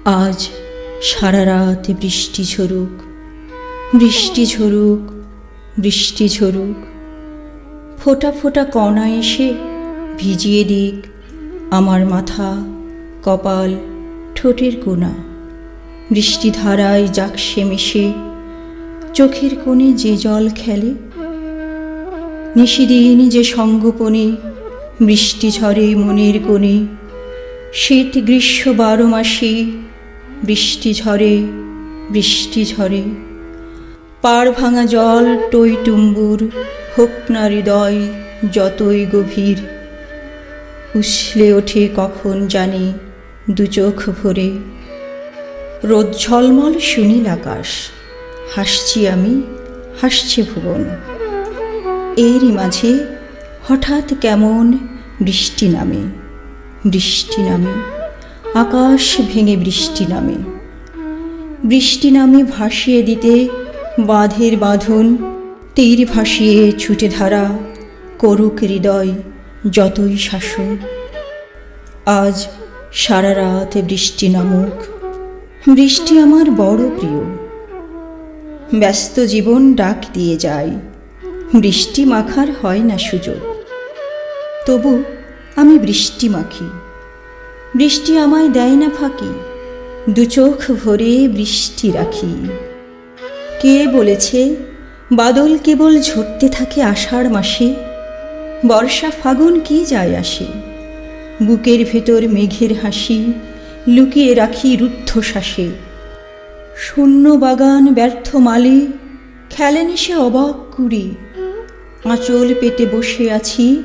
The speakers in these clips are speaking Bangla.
আজ সারা রাত বৃষ্টি ঝরুক, বৃষ্টি ঝরুক, বৃষ্টি ঝরুক। ফোঁটা ফোঁটা কণা এসে ভিজিয়ে দিক আমার মাথা, কপাল, ঠোঁটের কোণা। বৃষ্টিধারায় জাকসে মিশে চোখের কোণে যে জল খেলে। নিশিদিন যে সঙ্গোপনে বৃষ্টি ঝরে মনের কোণে। শীত গ্রীষ্ম 12 মাসে বৃষ্টি ঝরে, বৃষ্টি ঝরে। পাড় ভাঙা জল টইটুম্বুর হোক না হৃদয় যতই গভীর। উছলে ওঠে কখন জানি দু চোখ ভরে। রোদ ঝলমল সুনীল আকাশ, হাসছি আমি, হাসছে ভুবন। এরই মাঝে হঠাৎ কেমন বৃষ্টি নামে, বৃষ্টি নামে। আকাশ ভেঙে বৃষ্টি নামে। বৃষ্টি নামে ভাসিয়ে দিতে বাঁধের বাঁধন। তীর ভাসিয়ে ছুটে ধারা করুক হৃদয় যতই শাসন। আজ সারা রাত বৃষ্টি নামুক। বৃষ্টি আমার বড় প্রিয়। ব্যস্ত জীবন ডাক দিয়ে যায়, বৃষ্টি মাখার হয় না সুযোগ। তবু আমি বৃষ্টি মাখি। বৃষ্টি আমায় দেয় না ফাঁকি। দু চোখ ভরে বৃষ্টি রাখি। কে বলেছে বাদল কেবল ঝরতে থাকে আষাঢ় মাসে? বর্ষা ফাগুন কি যায় আসে? বুকের ভেতর মেঘের হাসি লুকিয়ে রাখি রুদ্ধশ্বাসে। শূন্য বাগান ব্যর্থ মালি খেলেনি সে অবাক কুড়ি। আঁচল পেতে বসে আছি,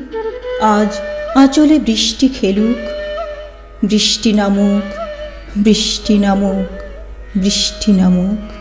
আজ আঁচলে বৃষ্টি খেলুক। বৃষ্টি নামুক, বৃষ্টি নামুক, বৃষ্টি নামুক।